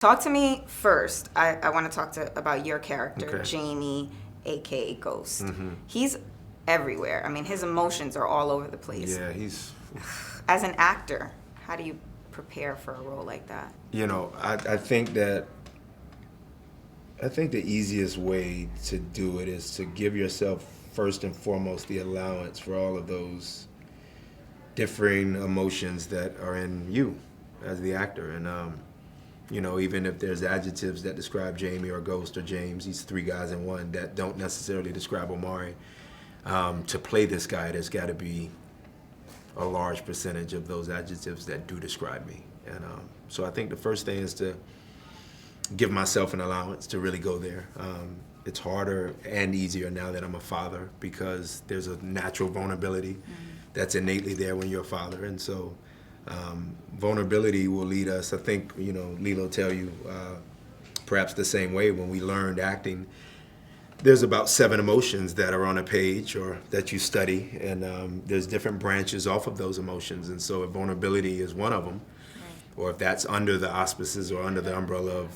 Talk to me first. I want to talk about your character, Okay. Jamie, aka Ghost. Mm-hmm. He's everywhere. I mean, his emotions are all over the place. Yeah, he's. As an actor, how do you prepare for a role like that? You know, I think the easiest way to do it is to give yourself first and foremost the allowance for all of those differing emotions that are in you as the actor. And you know, even if there's adjectives that describe Jamie or Ghost or James, these three guys in one that don't necessarily describe Omari, to play this guy, there's got to be a large percentage of those adjectives that do describe me. And so I think the first thing is to give myself an allowance to really go there. It's harder and easier now that I'm a father because there's a natural vulnerability that's innately there when you're a father. And so vulnerability will lead us, I think, you know, Lela will tell you perhaps the same way. When we learned acting, there's about 7 emotions that are on a page or that you study, and there's different branches off of those emotions. And so if vulnerability is one of them, or if that's under the auspices or under the umbrella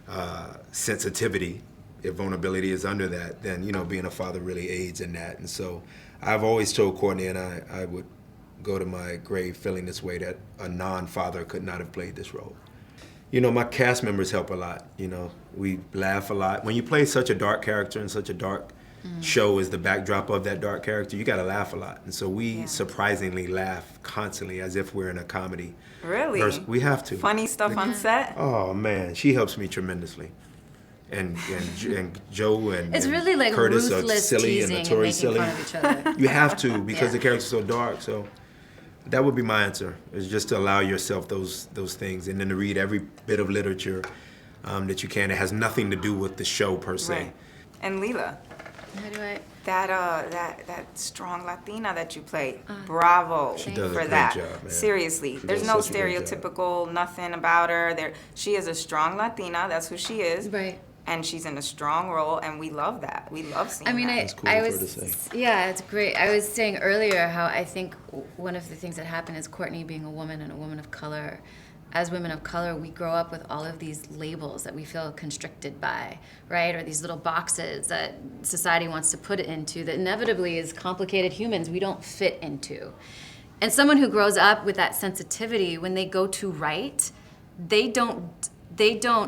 of sensitivity, if vulnerability is under that, then, you know, being a father really aids in that. And so I've always told Courtney, and I would go to my grave feeling this way, that a non-father could not have played this role. You know, my cast members help a lot. You know, we laugh a lot. When you play such a dark character and such a dark show is the backdrop of that dark character, you got to laugh a lot. And so we surprisingly laugh constantly as if we're in a comedy. Really? We have to. Funny stuff on set? Oh, man, she helps me tremendously. And Joe and It's really like Curtis are ruthless silly and teasing and notorious making silly. fun of each other. You have to because Yeah. the character's so dark. So that would be my answer, is just to allow yourself those things, and then to read every bit of literature that you can. It has nothing to do with the show per se. Right. And Lela, How do I? that strong Latina that you play, bravo She does a for great that. job, man. Seriously, She there's does no such a great job. stereotypical nothing about her. She is a strong Latina. That's who she is. Right. And she's in a strong role, and we love that. We love seeing I mean, that. That's cool I for her was, to say. yeah, it's great. I was saying earlier how I think one of the things that happened is Courtney being a woman and a woman of color. As women of color, we grow up with all of these labels that we feel constricted by, right? Or these little boxes that society wants to put it into that inevitably, as complicated humans, we don't fit into. And someone who grows up with that sensitivity, when they go to write, they don't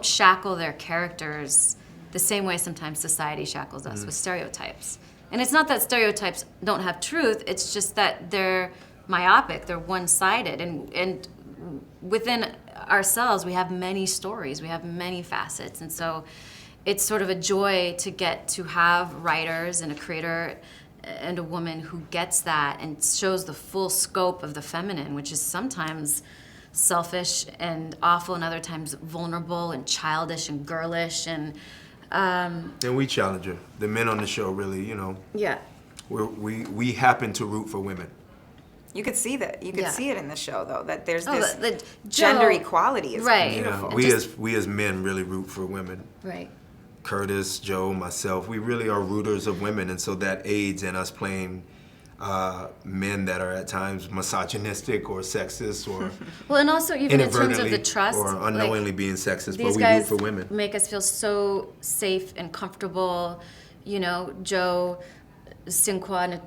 shackle their characters the same way sometimes society shackles us with stereotypes. And it's not that stereotypes don't have truth, it's just that they're myopic, they're one-sided. And within ourselves, we have many stories, we have many facets. And so it's sort of a joy to get to have writers and a creator and a woman who gets that and shows the full scope of the feminine, which is sometimes selfish and awful, and other times vulnerable and childish and girlish. And we challenge her. The men on the show really, you know, yeah, we happen to root for women. You could see that. You could Yeah. see it in the show, though, that there's Oh, this the gender Joe- equality. Is right. beautiful. Yeah, we as men really root for women. right. Curtis, Joe, myself, we really are rooters of women, and so that aids in us playing men that are at times misogynistic or sexist or Well, and also even in terms of inadvertently the trust, or unknowingly like, being sexist, but these we root guys for women. make us feel so safe and comfortable. You know, Joe, Sinqua,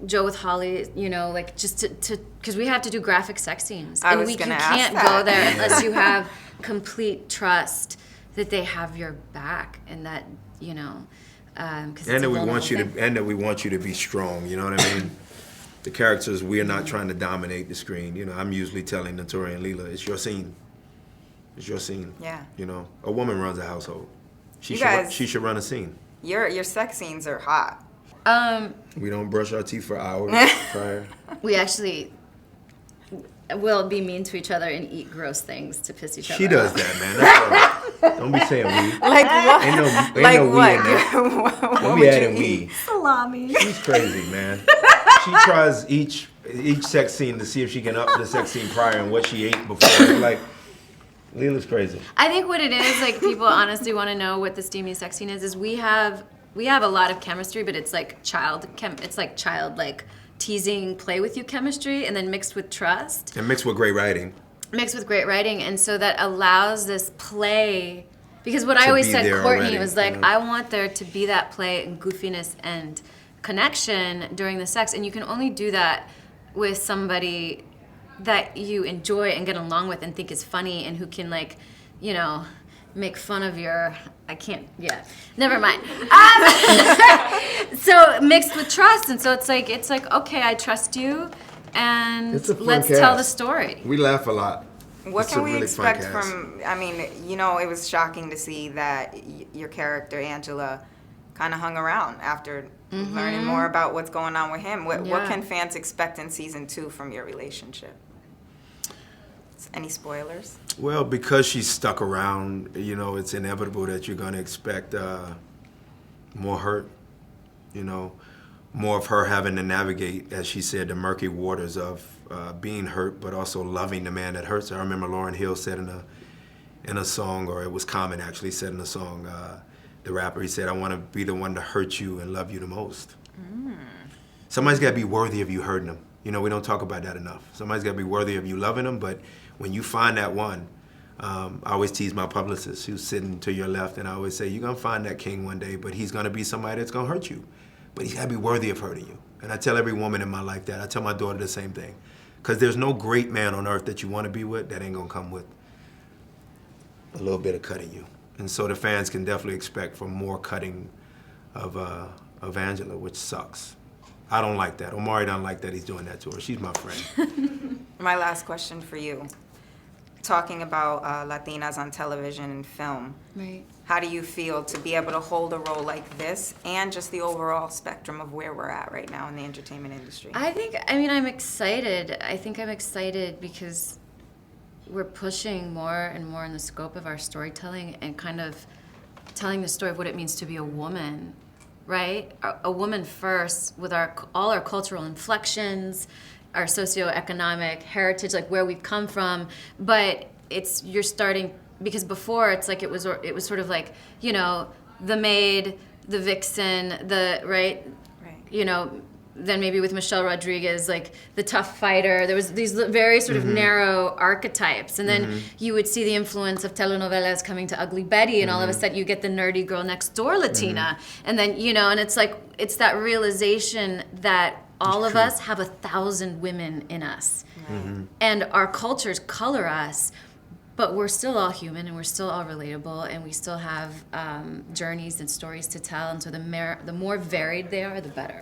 Joe with Holly. You know, like just to because we have to do graphic sex scenes, I and was you gonna ask can't that. go there unless you have complete trust that they have your back, and that you know. And And that we want you to be strong. You know what I mean? The characters, we are not trying to dominate the screen. You know, I'm usually telling Notori and Lela, it's your scene. It's your scene. Yeah. You know, a woman runs a household. You guys- She should run a scene. Your sex scenes are hot. We don't brush our teeth for hours prior. We actually will be mean to each other and eat gross things to piss each other She does off. that, man. That's all. Don't be saying we. Like what? Ain't no Like we in what? there. What Don't would be you adding eat? we. Salami. She's crazy, man. She tries each sex scene to see if she can up the sex scene prior and what she ate before. Like, Lela's crazy. I think what it is, like, people honestly want to know what the steamy sex scene is we have a lot of chemistry, but it's like child like teasing, play with you chemistry, and then mixed with trust. And mixed with great writing. mixed with great writing, and so that allows this play. Because what I To always be said, there Courtney, already, was like, you know? I want there to be that play and goofiness and connection during the sex, and you can only do that with somebody that you enjoy and get along with and think is funny and who can, like, you know, make fun of your, I can't, yeah, never mind. So mixed with trust, and so it's like, okay, I trust you, and It's a fun let's cast. tell the story. We laugh a lot. What It's can a we really fun expect cast. from, I mean, you know, it was shocking to see that your character, Angela, kind of hung around after learning more about what's going on with him. What Yeah. can fans expect in season 2 from your relationship? Any spoilers? Well, because she's stuck around, you know, it's inevitable that you're going to expect more hurt, you know, more of her having to navigate, as she said, the murky waters of being hurt, but also loving the man that hurts her. I remember Lauryn Hill said in a song, or it was Common actually said in a song, the rapper, he said, I want to be the one to hurt you and love you the most. Somebody's got to be worthy of you hurting them. You know, we don't talk about that enough. Somebody's got to be worthy of you loving them, but when you find that one, I always tease my publicist who's sitting to your left, and I always say, you're going to find that king one day, but he's going to be somebody that's going to hurt you. But he's got to be worthy of hurting you. And I tell every woman in my life that. I tell my daughter the same thing. Because there's no great man on earth that you want to be with that ain't going to come with a little bit of cutting you. And so the fans can definitely expect for more cutting of Angela, which sucks. I don't like that. Omari don't like that he's doing that to her. She's my friend. My last question for you. Talking about Latinas on television and film, Right. how do you feel to be able to hold a role like this and just the overall spectrum of where we're at right now in the entertainment industry? I'm excited. I think I'm excited because we're pushing more and more in the scope of our storytelling and kind of telling the story of what it means to be a woman, right? A woman first with all our cultural inflections, our socioeconomic heritage, like where we've come from, but you're starting, because before it's like it was sort of like, you know, the maid, the vixen, right, you know, then maybe with Michelle Rodriguez, like the tough fighter. There was these very sort of narrow archetypes, and then you would see the influence of telenovelas coming to Ugly Betty, and all of a sudden you get the nerdy girl next door Latina, and then, you know, and it's like, it's that realization that all of us have 1,000 women in us, and our cultures color us, but we're still all human, and we're still all relatable, and we still have journeys and stories to tell, and so the more varied they are, the better.